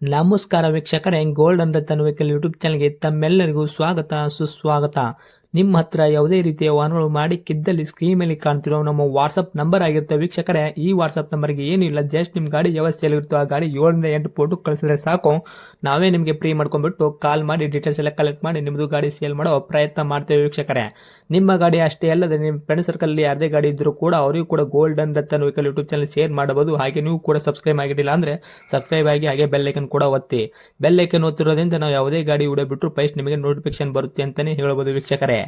ನಮಸ್ಕಾರ ವೀಕ್ಷಕರೇ, golden Ratan vehicle YouTube ಚಾನಲ್ಗೆ ತಮ್ಮೆಲ್ಲರಿಗೂ ಸ್ವಾಗತ ಸುಸ್ವಾಗತ. ನಿಮ್ಮ ಹತ್ರ ಯಾವುದೇ ರೀತಿಯ ವಾಹನಗಳು ಮಾಡಿಕ್ಕಿದ್ದಲ್ಲಿ ಸ್ಕ್ರೀನ್ ಮೇಲೆ ಕಾಣ್ತಿರೋ ನಮ್ಮ ವಾಟ್ಸಪ್ ನಂಬರ್ ಆಗಿರುತ್ತೆ ವೀಕ್ಷಕರೇ. ಈ ವಾಟ್ಸಪ್ ನಂಬರ್ಗೆ ಏನಿಲ್ಲ, ಜಸ್ಟ್ ನಿಮ್ಮ ಗಾಡಿ ವ್ಯವಸ್ಥೆಯಲ್ಲಿರುತ್ತೋ ಆ ಗಾಡಿ 7 ರಿಂದ 8 ಫೋಟೋ ಕಳಿಸಿದ್ರೆ ಸಾಕು, ನಾವೇ ನಿಮಗೆ ಫ್ರೀ ಮಾಡ್ಕೊಂಡ್ಬಿಟ್ಟು ಕಾಲ್ ಮಾಡಿ ಡೀಟೇಲ್ಸ್ ಎಲ್ಲ ಕಲೆಕ್ಟ್ ಮಾಡಿ ನಿಮ್ಮದು ಗಾಡಿ ಸೇಲ್ ಮಾಡೋ ಪ್ರಯತ್ನ ಮಾಡ್ತೇವೆ ವೀಕ್ಷಕರೇ. ನಿಮ್ಮ ಗಾಡಿ ಅಷ್ಟೇ ಅಲ್ಲದೆ ನಿಮ್ಮ ಫ್ರೆಂಡ್ ಸರ್ಕಲ್ ಯಾರದೇ ಗಾಡಿ ಇದ್ದರೂ ಕೂಡ ಅವರಿಗೂ ಕೂಡ golden Ratan vehicle YouTube channel share ಮಾಡಬಹುದು. ಹಾಗೆ ನೀವು ಕೂಡ ಸಬ್ಸ್ಕ್ರೈಬ್ ಆಗಿರಲಿಲ್ಲ ಅಂದರೆ ಸಬ್ಸ್ಕ್ರೈಬ್ ಆಗಿ ಹಾಗೆ ಬೆಲ್ ಐಕನ್ ಕೂಡ ಒತ್ತಿ. ಬೆಲ್ ಐಕನ್ ಒತ್ತಿರೋದ್ರಿಂದ ನಾವು ಯಾವುದೇ ಗಾಡಿ ವಿಡಿಯೋ ಬಿಟ್ಟರು ಫಸ್ಟ್ ನಿಮಗೆ ನೋಟಿಫಿಕೇಶನ್ ಬರುತ್ತೆ ಅಂತಾನೆ ಹೇಳ್ಬೋದು ವೀಕ್ಷಕರೇ.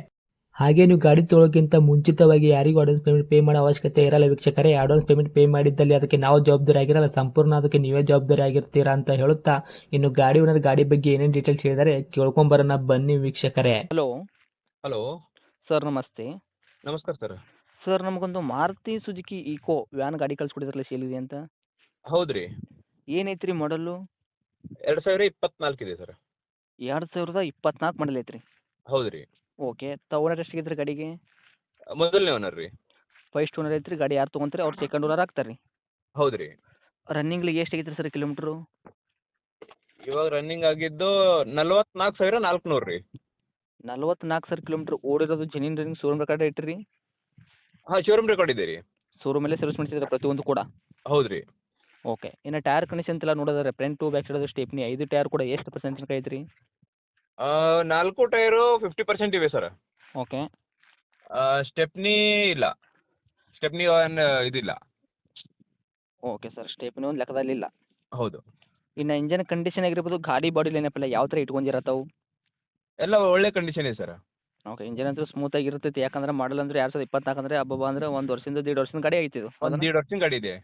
ಹಾಗೆ ನೀವು ಗಾಡಿ ತೊಳೋಕ್ಕಿಂತ ಮುಂಚಿತವಾಗಿ ಯಾರಿಗೂ ಅಡ್ವಾನ್ಸ್ ಪೇಮೆಂಟ್ ಪೇ ಮಾಡೋ ಅವಶ್ಯಕತೆ ಇರಲ್ಲ ವೀಕ್ಷಕರೇ. ಅಡ್ವಾನ್ಸ್ ಪೇಮೆಂಟ್ ಪೇ ಮಾಡಿದ್ದಲ್ಲಿ ಅದಕ್ಕೆ ನಾವು ಜವಾಬ್ದಾರಿ ಆಗಿರಲ್ಲ, ಸಂಪೂರ್ಣ ಅದಕ್ಕೆ ನೀವೇ ಜವಾಬ್ದಾರಿ ಆಗಿರ್ತೀರಾ ಅಂತ ಹೇಳುತ್ತಾ, ಇನ್ನು ಗಾಡಿ ಓನರ್ ಗಾಡಿ ಬಗ್ಗೆ ಏನೇನು ಡೀಟೇಲ್ಸ್ ಹೇಳಿದರೆ ಕೇಳ್ಕೊಂಬರೋಣ ಬನ್ನಿ ವೀಕ್ಷಕರೇ. Hello hello. ಸರ್, ನಮಸ್ತೆ. ನಮಸ್ಕಾರ ಸರ್. ಸರ್, ನಮಗೊಂದು ಮಾರುತಿ ಸುಜುಕಿ ಈಕೋ ವ್ಯಾನ್ ಗಾಡಿ ಕಳ್ಸಿಕೊಡಿದ್ರಲ್ಲ, ಸೇಲಿದೆ ಅಂತ. ಹೌದ್ರಿ, ಏನೈತ್ರಿ ಮಾಡಲು? 2024 ಇದೆ ಸರ್. 2024 ಮಾಡಲ್ ಐತ್ರಿ. ಹೌದ್ರಿ. ಓಕೆ. ಓನರ್ ಎಷ್ಟಾಗಿದ್ರಿ ಗಾಡಿಗೆ? ಮೊದಲನೇ ಓನರ್ ರೀ. ಫಸ್ಟ್ ಓನರ್ ಐತ್ರಿ. ಗಾಡಿ ಯಾರು ತೊಗೊಂತಾರೆ ಅವ್ರು ಸೆಕೆಂಡ್ ಓನರ್ ಆಗ್ತಾರೆ ರೀ. ಹೌದ್ರಿ. ರನ್ನಿಂಗ್ಲಿ ಎಷ್ಟಾಗೈತ್ರಿ ಸರ್ ಕಿಲೋಮೀಟ್ರು? ಇವಾಗ ರನ್ನಿಂಗ್ ಆಗಿದ್ದು 44,400 ರೀ. 44,000 ಕಿಲೋಮೀಟ್ರ್ ಓಡಿರೋದು. ಜೆನ್ಯೂನ್ ರನ್ನಿಂಗ್ ಶೋರೂಮ್ ರೆಕಾರ್ಡ್ ಐತ್ರಿ? ಹಾಂ, ಶೋರೂಮ್ ರೆಕಾರ್ಡ್ ಇದೆ ರೀ. ಶೋರೂಮಲ್ಲೇ ಸರ್ವಿಸ್ ಮಾಡಿಸಿದ್ರೆ ಪ್ರತಿಯೊಂದು ಕೂಡ? ಹೌದ್ರಿ. ಓಕೆ. ಇನ್ನು ಟೈರ್ ಕಂಡೀಷನ್ ಎಲ್ಲ ನೋಡೋದಾದ್ರೆ front to back side stepney 5 tyre ಕೂಡ ಎಷ್ಟು ಪರ್ಸೆಂಟ್ ತನಕ ಐತ್ರಿ? 4 ಟೈರು 50% ಇವೆ ಸರ್. ಓಕೆ. ಸ್ಟೆಪ್ನಿ ಇಲ್ಲ. ಸ್ಟೆಪ್ನಿ ಇದಿಲ್ಲ. ಓಕೆ ಸರ್, ಸ್ಟೆಪ್ನಿ ಒಂದು ಲೆಕ್ಕದಲ್ಲಿಲ್ಲ. ಹೌದು. ಇನ್ನು ಇಂಜನ್ ಕಂಡೀಷನ್ ಆಗಿರ್ಬೋದು, ಗಾಡಿ ಬಾಡಿ ಲೈನಪ್ಪೆಲ್ಲ ಯಾವ ಥರ ಇಟ್ಕೊಂಡಿರತ್ತಾವು? ಎಲ್ಲ ಒಳ್ಳೆ ಕಂಡೀಷನ್ ಇದೆ ಸರ್. ಓಕೆ. ಇಂಜನ್ ಅಂತೂ ಸ್ಮೂತ್ ಆಗಿರ್ತೈತಿ. ಯಾಕಂದ್ರೆ ಮಾಡಲ್ ಅಂದ್ರೆ 2024 ಅಂದ್ರೆ ಅಬ್ಬಬ್ಬ ಅಂದ್ರೆ 1 ವರ್ಷದಿಂದ 1.5 ವರ್ಷದ ಗಾಡಿ ಐತಿ ಇದು. ಒಂದು 1.5 ವರ್ಷದ ಗಾಡಿ ಇದೆ.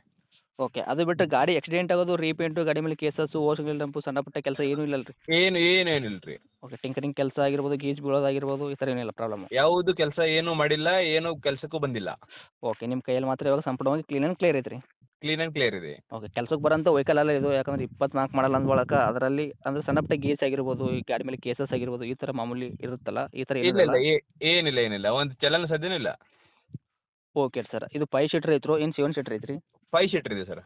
ಓಕೆ. ಅದು ಬಿಟ್ಟು ಗಾಡಿ ಆಕ್ಸಿಡೆಂಟ್ ಆಗೋದು, ರೀಪೇಂಟು, ಗಾಡಿ ಮೇಲೆ ಕೇಸಸ್ಸು, ಓರ್ಸ್ಗಳು ಡಂಪು, ಸಣ್ಣ ಪುಟ್ಟ ಕೆಲಸ ಏನೂ ಇಲ್ಲ ರೀ? ಏನೇನಿಲ್ಲ ರೀ. ಓಕೆ. ಟಿಂಕರಿಂಗ್ ಕೆಲಸ ಆಗಿರ್ಬೋದು, ಗೀಜ್ ಬೀಳೋದಾಗಿರ್ಬೋದು, ಈ ಥರ ಏನಿಲ್ಲ ಪ್ರಾಬ್ಲಮ್? ಯಾವುದು ಕೆಲಸ ಏನೂ ಮಾಡಿಲ್ಲ, ಏನು ಕೆಲಸಕ್ಕೂ ಬಂದಿಲ್ಲ. ಓಕೆ. ನಿಮ್ಮ ಕೈಯಲ್ಲಿ ಮಾತ್ರ ಇವಾಗ ಸಂಪೂರ್ಣವಾಗಿ ಕ್ಲೀನ್ ಆ್ಯಂಡ್ ಕ್ಲಿಯರ್ ಐತ್ರಿ? ಕ್ಲೀನ್ ಆ್ಯಂಡ್ ಕ್ಲಿಯರ್ ಇದೆ. ಓಕೆ. ಕೆಲಸಕ್ಕೆ ಬರೋಂಥ ವೆಹಿಕಲ್ ಅಲ್ಲ ಇದು. ಯಾಕಂದ್ರೆ 24 ಮಾಡಲ್ ಅಂದ್ಬಳಕ ಅದರಲ್ಲಿ ಅಂದರೆ ಸಣ್ಣ ಪುಟ್ಟ ಗೀಚ್ ಆಗಿರ್ಬೋದು, ಈ ಗಾಡಿ ಮೇಲೆ ಕೇಸಸ್ ಆಗಿರ್ಬೋದು, ಈ ಥರ ಮಾಮೂಲಿ ಇರುತ್ತಲ್ಲ, ಈ ಥರ ಇಲ್ಲ ಏನಿಲ್ಲ? ಇಲ್ಲ ಏನಿಲ್ಲ ಒಂದು ಚಲನ ಸದ್ಯನೂ ಇಲ್ಲ. Okay sir. ಇದು 5 ಸೀಟ್ರ್ ಐತ್ರೋ ಏನು 7 ಸೀಟ್ರ್ ಐತ್ರಿ? 5 ಸೀಟರ್ ಇದೆ ಸರ್.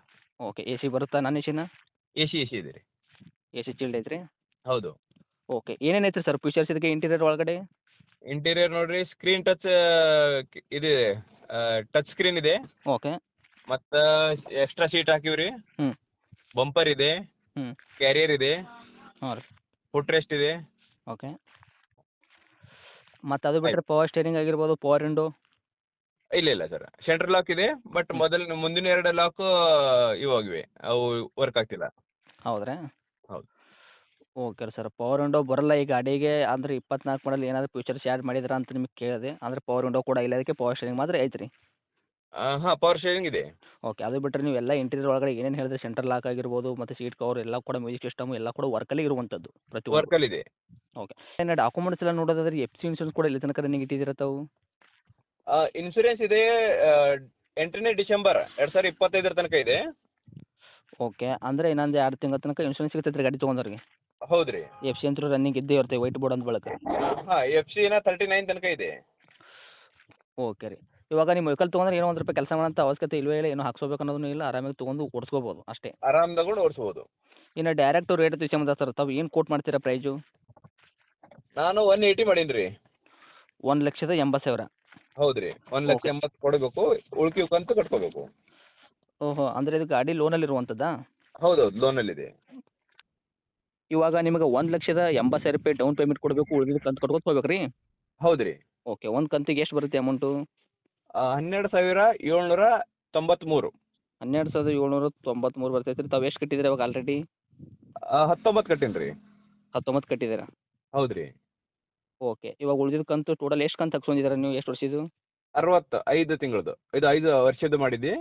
ಓಕೆ. ಎ ಸಿ ಬರುತ್ತಾ? ನಾನ್ ಎ ಸಿನ? ಎ ಸಿ ಇದೆ ರೀ. ಎ ಸಿ ಚಿಲ್ಡ್ ಐತ್ರಿ? ಹೌದು. ಓಕೆ. ಏನೇನು ಐತ್ರಿ ಸರ್ ಫೀಚರ್ಸ್ ಇದಕ್ಕೆ ಇಂಟೀರಿಯರ್ ಒಳಗಡೆ? ಇಂಟೀರಿಯರ್ ನೋಡ್ರಿ, ಸ್ಕ್ರೀನ್ ಟಚ್ ಇದೆ. ಟಚ್ ಸ್ಕ್ರೀನ್ ಇದೆ. ಓಕೆ. ಮತ್ತು ಎಕ್ಸ್ಟ್ರಾ ಸೀಟ್ ಹಾಕಿವ್ರಿ. ಹ್ಞೂ. ಬಂಪರ್ ಇದೆ. ಹ್ಞೂ. ಕ್ಯಾರಿಯರ್ ಇದೆ. ಹಾಂ ರೀ. ಫುಟ್ ರೆಸ್ಟ್ ಇದೆ. ಓಕೆ. ಮತ್ತು ಅದು ಬಿಟ್ಟರೆ ಪವರ್ ಸ್ಟೇರಿಂಗ್ ಆಗಿರ್ಬೋದು, ಪವರ್ ವಿಂಡೋ? ಇಲ್ಲ ಸರ್, ಸೆಂಟ್ರಲ್ ಲಾಕ್ ಇದೆ. ಬಟ್ ಮುಂದಿನ 2 ಲಾಕು ಇವಾಗಿವೆ, ಅವು ವರ್ಕ್ ಆಗ್ತಿಲ್ಲ. ಹೌದ್ರಾ? ಹೌದು. Okay sir. ಪವರ್ ವಿಂಡೋ ಬರಲ್ಲ ಈ ಗಾಡಿಗೆ ಅಂದರೆ 24 ಮಾಡಲ್. ಏನಾದರೂ ಫೀಚರ್ಸ್ ಆ್ಯಡ್ ಮಾಡಿದ್ರಾ ಅಂತ ನಿಮಗೆ ಕೇಳಿದೆ. ಅಂದರೆ ಪವರ್ ವಿಂಡೋ ಕೂಡ ಇಲ್ಲ, ಅದಕ್ಕೆ ಪವರ್ ಸ್ಟೇರಿಂಗ್ ಮಾತ್ರ ಐತ್ರಿ? ಹಾಂ, ಪವರ್ ಶೇರಿಂಗ್ ಇದೆ. ಓಕೆ. ಅದು ಬಿಟ್ಟರೆ ನೀವು ಎಲ್ಲ ಇಂಟೀರಿಯರ್ ಒಳಗಡೆ ಏನೇನು ಹೇಳಿದ್ರೆ, ಸೆಂಟ್ರಲ್ ಲಾಕ್ ಆಗಿರ್ಬೋದು ಮತ್ತು ಸೀಟ್ ಕವರ್ ಎಲ್ಲ ಕೂಡ, ಮ್ಯೂಸಿಕ್ ಸಿಸ್ಟಮು ಎಲ್ಲ ಕೂಡ ವರ್ಕಲ್ಲಿ ಇರುವಂಥದ್ದು ಪ್ರತಿಯೊಂದು? ವರ್ಕಲ್ಲಿದೆ. ಓಕೆ. ಇನ್ನು ಡಾಕ್ಯುಮೆಂಟ್ಸ್ ಎಲ್ಲ ನೋಡೋದಾದ್ರೆ ಎಫ್ ಸಿ ಇನ್ಶೂರೆನ್ಸ್ ಕೂಡ ಇಲ್ಲಿ ತನಕ ರನ್ನಿಂಗ್ ಇಟ್ಟಿದ್ದೀರಾ ತಾವು? ಇನ್ಸೂರೆನ್ಸ್ ಇದೆ. 8ನೇ ಡಿಸೆಂಬರ್ 2025 ತನಕ ಇದೆ. ಓಕೆ. ಅಂದರೆ ಇನ್ನೊಂದು 2 ತಿಂಗಳ ತನಕ ಇನ್ಶೂರೆನ್ಸ್ ಸಿಗ್ತೈತೆ ರೀ ಗಾಡಿ ತೊಗೊಂಡವ್ರಿಗೆ? ಹೌದ್ರಿ. ಎಫ್ ಸಿ ಅಂತೂ ರನ್ನಿಂಗ್ ಇದ್ದೇ ಇರುತ್ತೆ, ವೈಟ್ ಬೋರ್ಡ್ ಅಂದ ಬಳಕ? ಹಾಂ, FC 39 ತನಕ ಇದೆ. ಓಕೆ ರೀ. ಇವಾಗ ನಿಮ್ಮ ವೆಹಿಕಲ್ ತೊಗೊಂಡ್ರೆ ಏನೋ 1 ರೂಪಾಯಿ ಕೆಲಸ ಮಾಡೋಂಥ ಅವಶ್ಯಕತೆ ಇಲ್ಲವೇ ಇಲ್ಲ, ಏನೋ ಹಾಕ್ಸ್ಕೋಬೇಕು ಅನ್ನೋದೂ ಇಲ್ಲ, ಆರಾಮಾಗಿ ತೊಗೊಂಡು ಓಡಿಸ್ಕೋಬೋದು ಅಷ್ಟೇ? ಆರಾಮ್ ತಗೊಂಡು ಓಡಿಸ್ಬೋದು. ಇನ್ನು ಡೈರೆಕ್ಟ್ ರೇಟ್ ವಿಷಯ ಬಂದ ಸರ್, ತಾವು ಏನು ಕೋಟ್ ಮಾಡ್ತೀರಾ ಪ್ರೈಸು? ನಾನು 180 ಮಾಡೀನಿ ರೀ. 1,80,000? ಹೌದ್ರಿ. 1,80,000 ಕೊಡಬೇಕು, ಉಳ್ಕಿವ್ ಕಂತು ಕಟ್ಕೋಬೇಕು. ಓಹೋ. ಅಂದರೆ ಇದು ಗಾಡಿ ಲೋನಲ್ಲಿ ಇರುವಂಥದ್ದಾ? ಹೌದೌದು, ಲೋನಲ್ಲಿದೆ. ಇವಾಗ ನಿಮಗೆ 1,80,000 ರೂಪಾಯಿ ಡೌನ್ ಪೇಮೆಂಟ್ ಕೊಡಬೇಕು, ಉಳಿದಿದ್ದು ಕಂತು ಕಟ್ಕೊತ ಹೋಗ್ಬೇಕು ರೀ? ಹೌದ್ರಿ. ಓಕೆ. ಒಂದು ಕಂತಿಗೆ ಎಷ್ಟು ಬರುತ್ತೆ ಅಮೌಂಟು? 12,793. 12,793 ಬರ್ತೈತೆ ರೀ. ತಾವು ಎಷ್ಟು ಕಟ್ಟಿದ್ದೀರಾ ಇವಾಗ ಆಲ್ರೆಡಿ? 19 ಕಟ್ಟೀನಿ ರೀ. 19 ಕಟ್ಟಿದ್ದೀರಾ? ಹೌದ್ರಿ. ಓಕೆ. ಇವಾಗ ಉಳಿದಿದ್ದು ಕಂತು ಟೋಟಲ್ ಎಷ್ಟು ಕಂತು ಹಾಕ್ಸ್ಕೊಂಡಿದ್ದೀರಾ ನೀವು, ಎಷ್ಟು ವರ್ಷದ್ದು? 65 ತಿಂಗಳದ್ದು. ಇದು 5 ವರ್ಷದ್ದು ಮಾಡಿದ್ದೆ.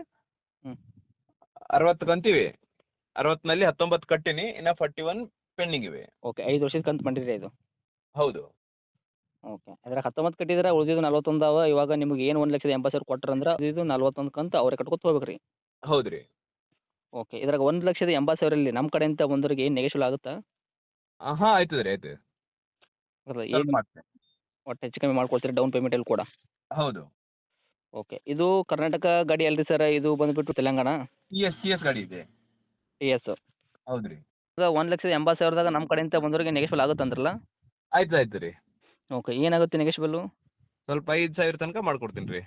ಹ್ಞೂ. 60 ಕಂತಿವೆ. 60ನಲ್ಲಿ 19 ಕಟ್ಟೀನಿ, ಇನ್ನು 41 ಪೆಂಡಿಂಗ್ ಇವೆ. ಓಕೆ. 5 ವರ್ಷದ ಕಂತು ಮಾಡಿರಿ ಇದು? ಹೌದು. ಓಕೆ. ಅದ್ರಾಗ 19 ಕಟ್ಟಿದ್ದೀರಾ, ಉಳಿದಿದ್ದು 41 ಅವ. ಇವಾಗ ನಿಮ್ಗೆ ಏನು 1,80,000 ಕೊಟ್ರಂದ್ರೆ ಉಳಿದಿದ್ದು 41 ಕಂತು ಅವರೇ ಕಟ್ಕೊತ ಹೋಗ್ಬೇಕು ರೀ? ಹೌದ್ರಿ. ಓಕೆ. ಇದ್ರಾಗ 1,80,000 ನಮ್ಮ ಕಡೆಯಿಂದ ಬಂದವ್ರಿಗೆ ಏನು ನೆಗೆಶಿಬಲ್ ಆಗುತ್ತಾ? ಹಾಂ, ಆಯ್ತದೆ ರೀ, ಆಯ್ತು. ಅಲ್ಲ ಸ್ವಲ್ಪ ಏನು ಮಾಡ್ತೇನೆ. ಒಟ್ಟು ಹೆಚ್ಚು ಕಮ್ಮಿ ಮಾಡ್ಕೊಡ್ತೀರಾ ಡೌನ್ ಪೇಮೆಂಟಲ್ಲಿ ಕೂಡ? ಹೌದು. ಓಕೆ. ಇದು ಕರ್ನಾಟಕ ಗಾಡಿ ಅಲ್ರಿ ಸರ್, ಇದು ಬಂದುಬಿಟ್ಟು ತೆಲಂಗಾಣ? ಟಿ ಎಸ್ ಗಾಡಿ ಇದೆ. T S? ಹೌದ್ರಿ. ಈಗ 1,80,000ದಾಗ ನಮ್ಮ ಕಡೆಯಿಂದ ಬಂದವರಿಗೆ ನೆಗೆಶ್ಬಲ್ ಆಗುತ್ತೆ ಅಂದ್ರಲ್ಲ? ಆಯ್ತು ರೀ. ಓಕೆ, ಏನಾಗುತ್ತೆ ನೆಗೆಶ್ಬಲ್ಲು? ಸ್ವಲ್ಪ 5,000 ತನಕ ಮಾಡ್ಕೊಡ್ತೀನಿ ರೀ.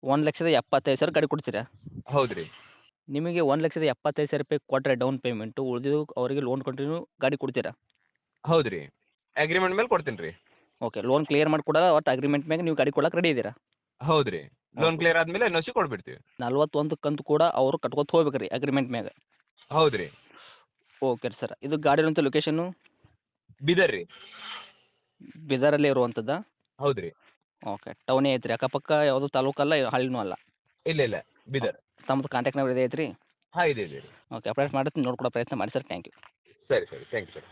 1,75,000 ಗಾಡಿ ಕೊಡ್ತೀರಾ? ಹೌದು ರೀ. ನಿಮಗೆ 1,75,000 ರೂಪಾಯಿ ಕೊಟ್ಟರೆ ಡೌನ್ ಪೇಮೆಂಟು, ಉಳಿದಿದ್ದು ಅವರಿಗೆ ಲೋನ್ ಕಂಟಿನ್ಯೂ ಗಾಡಿ ಕೊಡ್ತೀರಾ? ಹೌದು ರೀ. ಅಗ್ರಿಮೆಂಟ್ ಮೇಲೆ ಕೊಡ್ತೀನಿ ರೀ. ಓಕೆ, ಲೋನ್ ಕ್ಲಿಯರ್ ಮಾಡಿಕೊಡಲ್ಲ, ಒಟ್ಟು ಅಗ್ರಿಮೆಂಟ್ ಮ್ಯಾಗೆ ನೀವು ಗಾಡಿ ಕೊಡಕ್ಕೆ ರೆಡಿ ಇದ್ದೀರಾ? ಹೌದು ರೀ. Loan Okay. ಕ್ಲಿಯರ್ ಆದಮೇಲೆ NOC ಕೊಟ್ಬಿಡ್ತೀವಿ. 41 ಕಂತು ಕೂಡ ಅವರು ಕಟ್ಕೊತ ಹೋಗ್ಬೇಕು ರೀ ಅಗ್ರಿಮೆಂಟ್ ಮ್ಯಾಗೆ. ಹೌದು ರೀ. ಓಕೆ ಸರ್, ಇದು ಗಾಡಿ ಇರುವಂಥ ಲೊಕೇಶನ್ನು ಬೀದರ್ ರೀ. ಬೀದರಲ್ಲೇ ಇರುವಂಥದ್ದಾ? ಹೌದು ರೀ. ಓಕೆ, ಟೌನೇ ಐತ್ರಿ, ಅಕ್ಕಪಕ್ಕ ಯಾವುದು ತಾಲೂಕಲ್ಲ, ಹಳ್ಳಿನೂ ಅಲ್ಲ? ಇಲ್ಲ ಬೀದರ್. ತಮ್ಮದು ಕಾಂಟ್ಯಾಕ್ಟ್ ನಂಬರ್ ಇದೆ ಐತ್ರಿ? ಹಾಂ ಇದೆ ರೀ. ಓಕೆ, ಅಪ್ಡೇಟ್ ಮಾಡಿ ನೋಡ್ಕೊಡೋ ಪ್ರಯತ್ನ ಮಾಡಿ ಸರ್. Thank you. ಸರಿ ಥ್ಯಾಂಕ್ ಯು ಸರ್.